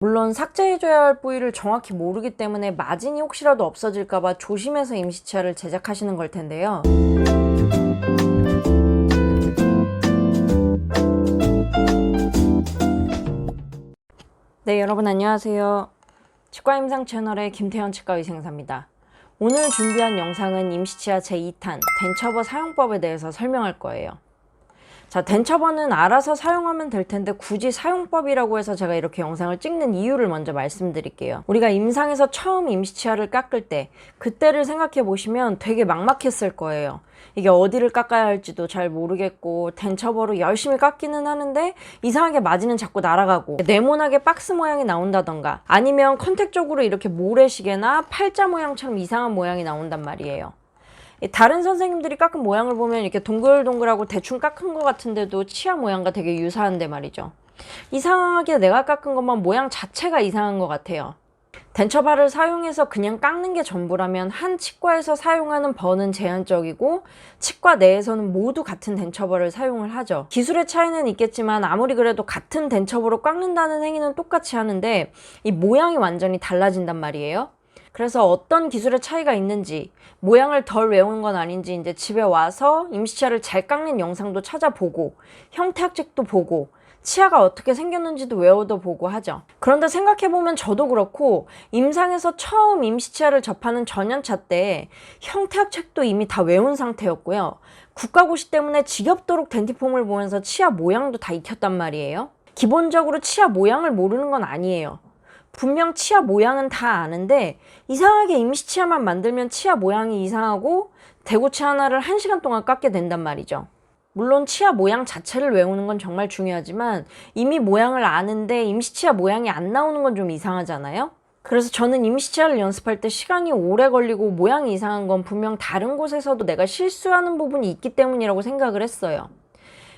물론 삭제해줘야 할 부위를 정확히 모르기 때문에 마진이 혹시라도 없어질까봐 조심해서 임시치아를 제작하시는 걸 텐데요. 네, 여러분 안녕하세요. 치과임상 채널의 김태현 치과의생사입니다. 오늘 준비한 영상은 임시치아 제2탄 덴처버 사용법에 대해서 설명할 거예요. 자, 덴처버는 알아서 사용하면 될 텐데 굳이 사용법이라고 해서 제가 이렇게 영상을 찍는 이유를 먼저 말씀드릴게요. 우리가 임상에서 처음 임시치아를 깎을 때 그때를 생각해 보시면 되게 막막했을 거예요. 이게 어디를 깎아야 할지도 잘 모르겠고 덴처버로 열심히 깎기는 하는데 이상하게 마진은 자꾸 날아가고 네모나게 박스 모양이 나온다던가 아니면 컨택 쪽으로 이렇게 모래시계나 팔자 모양처럼 이상한 모양이 나온단 말이에요. 다른 선생님들이 깎은 모양을 보면 이렇게 동글동글하고 대충 깎은 것 같은데도 치아 모양과 되게 유사한데 말이죠. 이상하게 내가 깎은 것만 모양 자체가 이상한 것 같아요. 덴처바를 사용해서 그냥 깎는 게 전부라면 한 치과에서 사용하는 번은 제한적이고 치과 내에서는 모두 같은 덴처버를 사용을 하죠. 기술의 차이는 있겠지만 아무리 그래도 같은 덴처버로 깎는다는 행위는 똑같이 하는데 이 모양이 완전히 달라진단 말이에요. 그래서 어떤 기술의 차이가 있는지 모양을 덜 외우는 건 아닌지 이제 집에 와서 임시치아를 잘 깎는 영상도 찾아보고 형태학책도 보고 치아가 어떻게 생겼는지도 외워도 보고 하죠. 그런데 생각해보면 저도 그렇고 임상에서 처음 임시치아를 접하는 전연차 때 형태학책도 이미 다 외운 상태였고요. 국가고시 때문에 지겹도록 덴티폼을 보면서 치아 모양도 다 익혔단 말이에요. 기본적으로 치아 모양을 모르는 건 아니에요. 분명 치아 모양은 다 아는데 이상하게 임시치아만 만들면 치아 모양이 이상하고 대구치 하나를 1시간 동안 깎게 된단 말이죠. 물론 치아 모양 자체를 외우는 건 정말 중요하지만 이미 모양을 아는데 임시치아 모양이 안 나오는 건 좀 이상하잖아요. 그래서 저는 임시치아를 연습할 때 시간이 오래 걸리고 모양이 이상한 건 분명 다른 곳에서도 내가 실수하는 부분이 있기 때문이라고 생각을 했어요.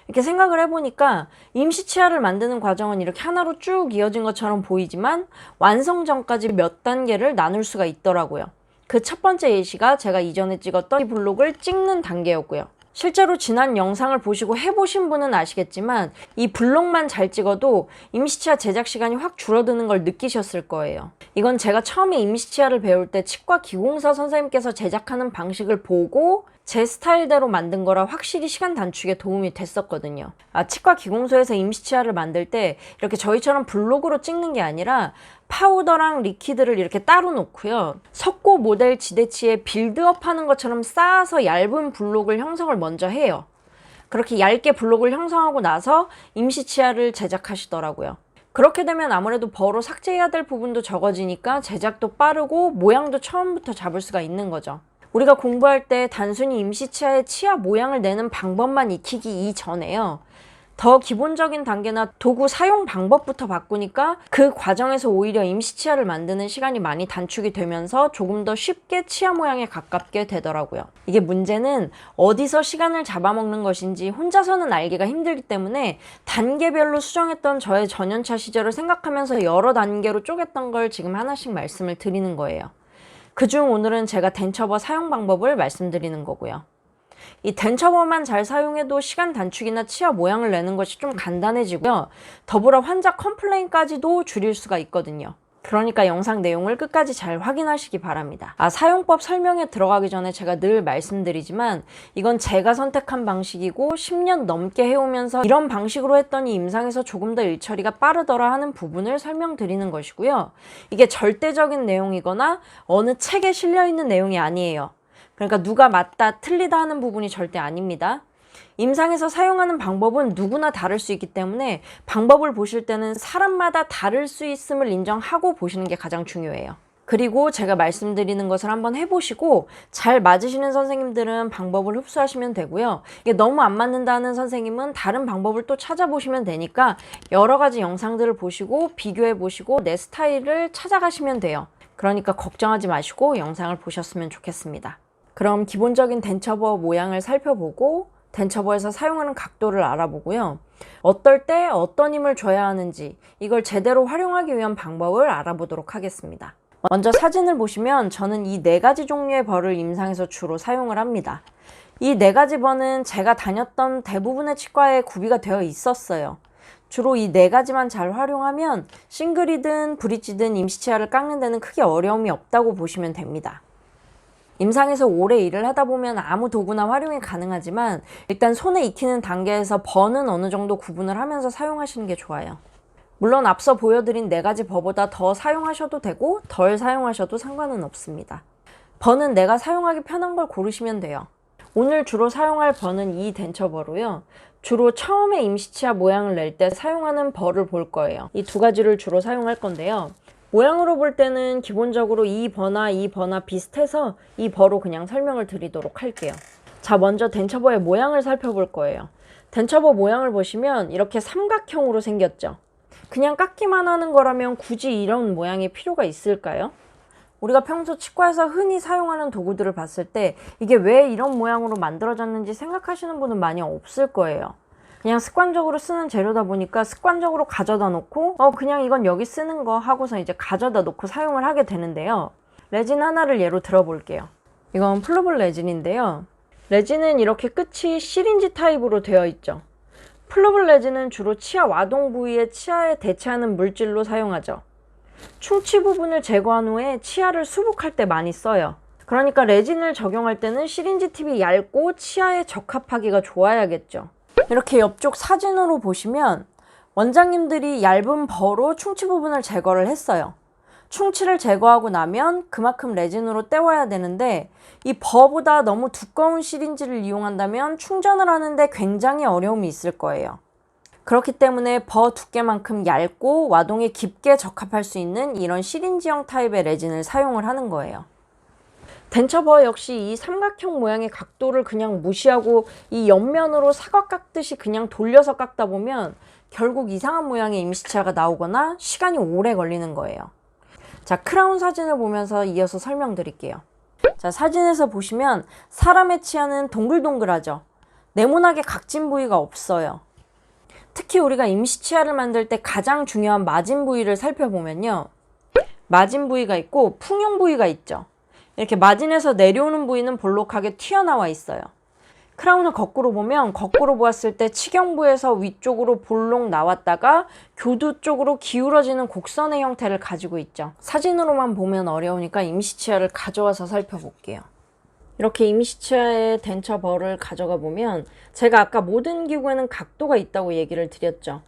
이렇게 생각을 해보니까 임시치아를 만드는 과정은 이렇게 하나로 쭉 이어진 것처럼 보이지만 완성 전까지 몇 단계를 나눌 수가 있더라고요. 그 첫 번째 예시가 제가 이전에 찍었던 이 블록을 찍는 단계였고요. 실제로 지난 영상을 보시고 해보신 분은 아시겠지만 이 블록만 잘 찍어도 임시치아 제작 시간이 확 줄어드는 걸 느끼셨을 거예요. 이건 제가 처음에 임시치아를 배울 때 치과 기공사 선생님께서 제작하는 방식을 보고 제 스타일대로 만든 거라 확실히 시간 단축에 도움이 됐었거든요. 치과 기공소에서 임시치아를 만들 때 이렇게 저희처럼 블록으로 찍는 게 아니라 파우더랑 리퀴드를 이렇게 따로 놓고요. 석고 모델 지대치에 빌드업 하는 것처럼 쌓아서 얇은 블록을 형성을 먼저 해요. 그렇게 얇게 블록을 형성하고 나서 임시치아를 제작하시더라고요. 그렇게 되면 아무래도 버로 삭제해야 될 부분도 적어지니까 제작도 빠르고 모양도 처음부터 잡을 수가 있는 거죠. 우리가 공부할 때 단순히 임시치아의 치아 모양을 내는 방법만 익히기 이전에요. 더 기본적인 단계나 도구 사용 방법부터 바꾸니까 그 과정에서 오히려 임시치아를 만드는 시간이 많이 단축이 되면서 조금 더 쉽게 치아 모양에 가깝게 되더라고요. 이게 문제는 어디서 시간을 잡아먹는 것인지 혼자서는 알기가 힘들기 때문에 단계별로 수정했던 저의 전연차 시절을 생각하면서 여러 단계로 쪼갰던 걸 지금 하나씩 말씀을 드리는 거예요. 그중 오늘은 제가 덴처버 사용 방법을 말씀드리는 거고요. 이 덴처버만 잘 사용해도 시간 단축이나 치아 모양을 내는 것이 좀 간단해지고요. 더불어 환자 컴플레인까지도 줄일 수가 있거든요. 그러니까 영상 내용을 끝까지 잘 확인하시기 바랍니다. 사용법 설명에 들어가기 전에 제가 늘 말씀드리지만 이건 제가 선택한 방식이고 10년 넘게 해오면서 이런 방식으로 했더니 임상에서 조금 더 일처리가 빠르더라 하는 부분을 설명드리는 것이고요. 이게 절대적인 내용이거나 어느 책에 실려있는 내용이 아니에요. 그러니까 누가 맞다 틀리다 하는 부분이 절대 아닙니다. 임상에서 사용하는 방법은 누구나 다를 수 있기 때문에 방법을 보실 때는 사람마다 다를 수 있음을 인정하고 보시는 게 가장 중요해요. 그리고 제가 말씀드리는 것을 한번 해보시고 잘 맞으시는 선생님들은 방법을 흡수하시면 되고요. 이게 너무 안 맞는다는 선생님은 다른 방법을 또 찾아보시면 되니까 여러 가지 영상들을 보시고 비교해 보시고 내 스타일을 찾아가시면 돼요. 그러니까 걱정하지 마시고 영상을 보셨으면 좋겠습니다. 그럼 기본적인 덴처버 모양을 살펴보고 덴처버에서 사용하는 각도를 알아보고요. 어떨 때 어떤 힘을 줘야 하는지 이걸 제대로 활용하기 위한 방법을 알아보도록 하겠습니다. 먼저 사진을 보시면 저는 이 4가지 종류의 벌을 임상에서 주로 사용을 합니다. 이 4가지 벌은 제가 다녔던 대부분의 치과에 구비가 되어 있었어요. 주로 이 네 가지만 잘 활용하면 싱글이든 브릿지든 임시치아를 깎는 데는 크게 어려움이 없다고 보시면 됩니다. 임상에서 오래 일을 하다 보면 아무 도구나 활용이 가능하지만 일단 손에 익히는 단계에서 버는 어느 정도 구분을 하면서 사용하시는 게 좋아요. 물론 앞서 보여드린 네 가지 버보다 더 사용하셔도 되고 덜 사용하셔도 상관은 없습니다. 버는 내가 사용하기 편한 걸 고르시면 돼요. 오늘 주로 사용할 버는 이 덴처버로요. 주로 처음에 임시치아 모양을 낼 때 사용하는 버를 볼 거예요. 이 두 가지를 주로 사용할 건데요. 모양으로 볼 때는 기본적으로 이 버나 비슷해서 이 버로 그냥 설명을 드리도록 할게요. 자, 먼저 덴처버의 모양을 살펴볼 거예요. 덴처버 모양을 보시면 이렇게 삼각형으로 생겼죠. 그냥 깎기만 하는 거라면 굳이 이런 모양이 필요가 있을까요? 우리가 평소 치과에서 흔히 사용하는 도구들을 봤을 때 이게 왜 이런 모양으로 만들어졌는지 생각하시는 분은 많이 없을 거예요. 그냥 습관적으로 쓰는 재료다 보니까 습관적으로 가져다 놓고 그냥 이건 여기 쓰는 거 하고서 이제 가져다 놓고 사용을 하게 되는데요. 레진 하나를 예로 들어볼게요. 이건 플루블 레진인데요. 레진은 이렇게 끝이 시린지 타입으로 되어 있죠. 플루블 레진은 주로 치아 와동 부위에 치아에 대체하는 물질로 사용하죠. 충치 부분을 제거한 후에 치아를 수복할 때 많이 써요. 그러니까 레진을 적용할 때는 시린지 팁이 얇고 치아에 적합하기가 좋아야겠죠. 이렇게 옆쪽 사진으로 보시면 원장님들이 얇은 버로 충치 부분을 제거를 했어요. 충치를 제거하고 나면 그만큼 레진으로 때워야 되는데 이 버보다 너무 두꺼운 시린지를 이용한다면 충전을 하는데 굉장히 어려움이 있을 거예요. 그렇기 때문에 버 두께만큼 얇고 와동에 깊게 적합할 수 있는 이런 시린지형 타입의 레진을 사용을 하는 거예요. 덴처버 역시 이 삼각형 모양의 각도를 그냥 무시하고 이 옆면으로 사과 깎듯이 그냥 돌려서 깎다 보면 결국 이상한 모양의 임시치아가 나오거나 시간이 오래 걸리는 거예요. 자, 크라운 사진을 보면서 이어서 설명드릴게요. 자, 사진에서 보시면 사람의 치아는 동글동글하죠. 네모나게 각진 부위가 없어요. 특히 우리가 임시치아를 만들 때 가장 중요한 마진 부위를 살펴보면요. 마진 부위가 있고 풍용 부위가 있죠. 이렇게 마진에서 내려오는 부위는 볼록하게 튀어나와 있어요. 크라운을 거꾸로 보면 거꾸로 보았을 때 치경부에서 위쪽으로 볼록 나왔다가 교두 쪽으로 기울어지는 곡선의 형태를 가지고 있죠. 사진으로만 보면 어려우니까 임시치아를 가져와서 살펴볼게요. 이렇게 임시치아의 덴처버를 가져가 보면 제가 아까 모든 기구에는 각도가 있다고 얘기를 드렸죠.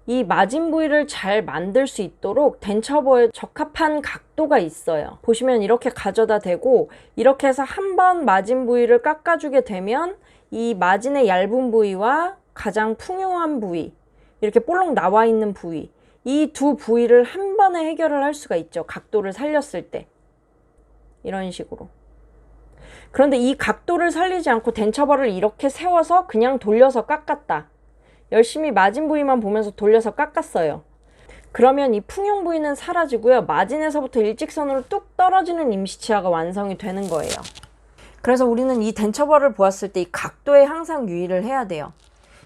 이 마진 부위를 잘 만들 수 있도록 덴처버에 적합한 각도가 있어요. 보시면 이렇게 가져다 대고 이렇게 해서 한번 마진 부위를 깎아주게 되면 이 마진의 얇은 부위와 가장 풍요한 부위, 이렇게 볼록 나와 있는 부위, 이 두 부위를 한 번에 해결을 할 수가 있죠. 각도를 살렸을 때. 이런 식으로. 그런데 이 각도를 살리지 않고 덴처버를 이렇게 세워서 그냥 돌려서 깎았다. 열심히 마진 부위만 보면서 돌려서 깎았어요. 그러면 이 풍용 부위는 사라지고요. 마진에서부터 일직선으로 뚝 떨어지는 임시치아가 완성이 되는 거예요. 그래서 우리는 이 덴처버를 보았을 때 이 각도에 항상 유의를 해야 돼요.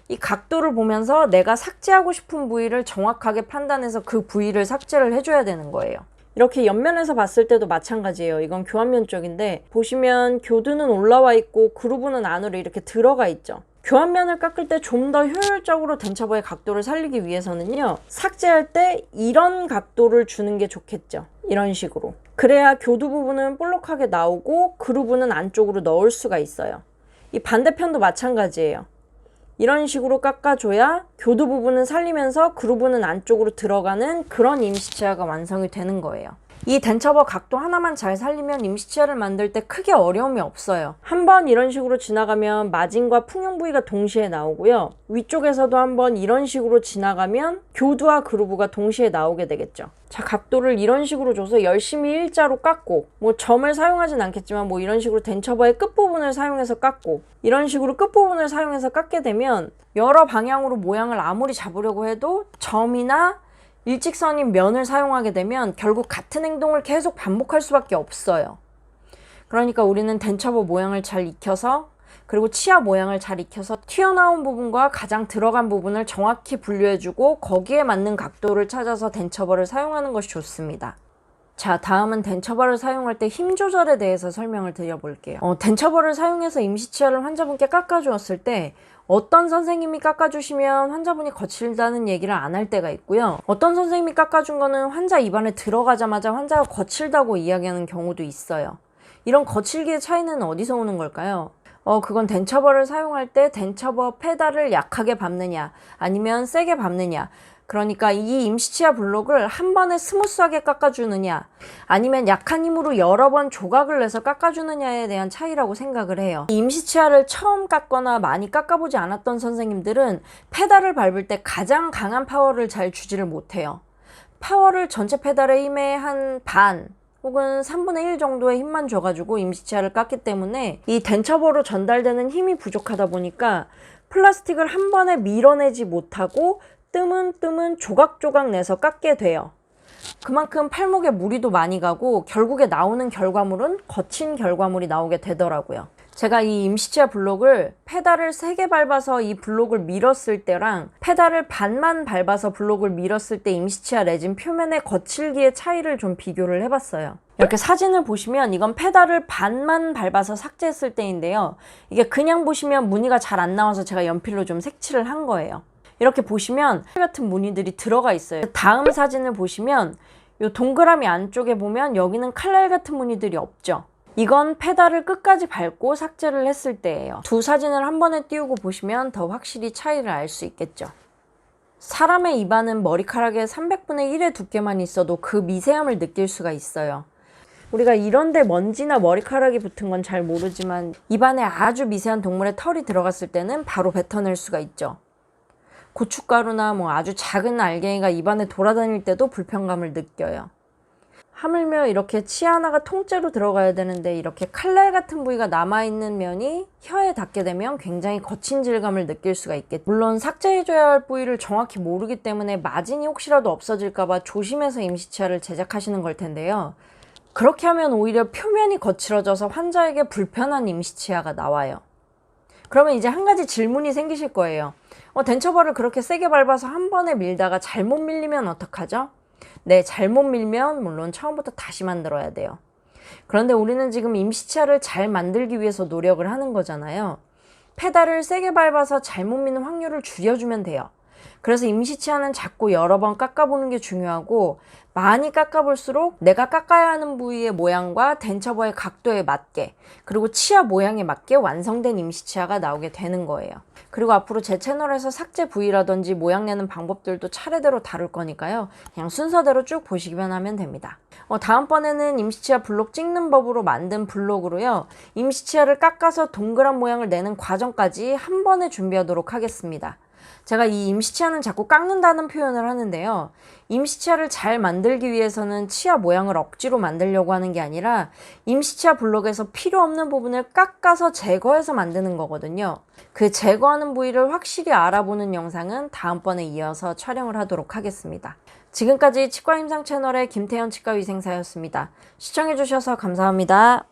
이 각도를 보면서 내가 삭제하고 싶은 부위를 정확하게 판단해서 그 부위를 삭제를 해줘야 되는 거예요. 이렇게 옆면에서 봤을 때도 마찬가지예요. 이건 교환면 쪽인데 보시면 교두는 올라와 있고 그루브는 안으로 이렇게 들어가 있죠. 교환면을 깎을 때 좀 더 효율적으로 덴처버의 각도를 살리기 위해서는요. 삭제할 때 이런 각도를 주는 게 좋겠죠. 이런 식으로. 그래야 교두 부분은 볼록하게 나오고 그루브는 안쪽으로 넣을 수가 있어요. 이 반대편도 마찬가지예요. 이런 식으로 깎아줘야 교두 부분은 살리면서 그루브는 안쪽으로 들어가는 그런 임시치아가 완성이 되는 거예요. 이 덴처버 각도 하나만 잘 살리면 임시치아를 만들 때 크게 어려움이 없어요. 한번 이런 식으로 지나가면 마진과 풍용 부위가 동시에 나오고요. 위쪽에서도 한번 이런 식으로 지나가면 교두와 그루브가 동시에 나오게 되겠죠. 자, 각도를 이런 식으로 줘서 열심히 일자로 깎고 점을 사용하진 않겠지만 이런 식으로 덴처버의 끝부분을 사용해서 깎고 이런 식으로 끝부분을 사용해서 깎게 되면 여러 방향으로 모양을 아무리 잡으려고 해도 점이나 일직선인 면을 사용하게 되면 결국 같은 행동을 계속 반복할 수밖에 없어요. 그러니까 우리는 덴처버 모양을 잘 익혀서 그리고 치아 모양을 잘 익혀서 튀어나온 부분과 가장 들어간 부분을 정확히 분류해주고 거기에 맞는 각도를 찾아서 덴처버를 사용하는 것이 좋습니다. 자, 다음은 덴처버를 사용할 때 힘 조절에 대해서 설명을 드려볼게요. 덴처버를 사용해서 임시치아를 환자분께 깎아주었을 때 어떤 선생님이 깎아주시면 환자분이 거칠다는 얘기를 안 할 때가 있고요. 어떤 선생님이 깎아준 거는 환자 입안에 들어가자마자 환자가 거칠다고 이야기하는 경우도 있어요. 이런 거칠기의 차이는 어디서 오는 걸까요? 그건 덴처벌을 사용할 때 덴처버 페달을 약하게 밟느냐 아니면 세게 밟느냐, 그러니까 이 임시치아 블록을 한 번에 스무스하게 깎아주느냐 아니면 약한 힘으로 여러 번 조각을 내서 깎아주느냐에 대한 차이라고 생각을 해요. 이 임시치아를 처음 깎거나 많이 깎아보지 않았던 선생님들은 페달을 밟을 때 가장 강한 파워를 잘 주지를 못해요. 파워를 전체 페달의 힘의 한 반 혹은 3분의 1 정도의 힘만 줘가지고 임시치아를 깎기 때문에 이 덴처버로 전달되는 힘이 부족하다 보니까 플라스틱을 한 번에 밀어내지 못하고 뜨문뜨문 조각조각 내서 깎게 돼요. 그만큼 팔목에 무리도 많이 가고 결국에 나오는 결과물은 거친 결과물이 나오게 되더라고요. 제가 이 임시치아 블록을 페달을 3개 밟아서 이 블록을 밀었을 때랑 페달을 반만 밟아서 블록을 밀었을 때 임시치아 레진 표면의 거칠기의 차이를 좀 비교를 해봤어요. 이렇게 사진을 보시면 이건 페달을 반만 밟아서 삭제했을 때인데요. 이게 그냥 보시면 무늬가 잘 안 나와서 제가 연필로 좀 색칠을 한 거예요. 이렇게 보시면 같은 무늬들이 들어가 있어요. 다음 사진을 보시면 이 동그라미 안쪽에 보면 여기는 칼날 같은 무늬들이 없죠. 이건 페달을 끝까지 밟고 삭제를 했을 때예요. 두 사진을 한 번에 띄우고 보시면 더 확실히 차이를 알 수 있겠죠. 사람의 입안은 머리카락의 300분의 1의 두께만 있어도 그 미세함을 느낄 수가 있어요. 우리가 이런데 먼지나 머리카락이 붙은 건 잘 모르지만 입안에 아주 미세한 동물의 털이 들어갔을 때는 바로 뱉어낼 수가 있죠. 고춧가루나 아주 작은 알갱이가 입안에 돌아다닐 때도 불편감을 느껴요. 하물며 이렇게 치아 하나가 통째로 들어가야 되는데 이렇게 칼날 같은 부위가 남아있는 면이 혀에 닿게 되면 굉장히 거친 질감을 느낄 수가 있겠죠. 물론 삭제해줘야 할 부위를 정확히 모르기 때문에 마진이 혹시라도 없어질까봐 조심해서 임시치아를 제작하시는 걸 텐데요. 그렇게 하면 오히려 표면이 거칠어져서 환자에게 불편한 임시치아가 나와요. 그러면 이제 한 가지 질문이 생기실 거예요. 덴처벌을 그렇게 세게 밟아서 한 번에 밀다가 잘못 밀리면 어떡하죠? 네, 잘못 밀면 물론 처음부터 다시 만들어야 돼요. 그런데 우리는 지금 임시치아를 잘 만들기 위해서 노력을 하는 거잖아요. 페달을 세게 밟아서 잘못 미는 확률을 줄여주면 돼요. 그래서 임시치아는 자꾸 여러 번 깎아보는 게 중요하고, 많이 깎아볼수록 내가 깎아야 하는 부위의 모양과 덴처버의 각도에 맞게, 그리고 치아 모양에 맞게 완성된 임시치아가 나오게 되는 거예요. 그리고 앞으로 제 채널에서 삭제 부위라든지 모양 내는 방법들도 차례대로 다룰 거니까요. 그냥 순서대로 쭉 보시기만 하면 됩니다. 다음번에는 임시치아 블록 찍는 법으로 만든 블록으로요. 임시치아를 깎아서 동그란 모양을 내는 과정까지 한 번에 준비하도록 하겠습니다. 제가 이 임시치아는 자꾸 깎는다는 표현을 하는데요. 임시치아를 잘 만들기 위해서는 치아 모양을 억지로 만들려고 하는 게 아니라 임시치아 블록에서 필요 없는 부분을 깎아서 제거해서 만드는 거거든요. 그 제거하는 부위를 확실히 알아보는 영상은 다음번에 이어서 촬영을 하도록 하겠습니다. 지금까지 치과임상 채널의 김태현 치과위생사였습니다. 시청해주셔서 감사합니다.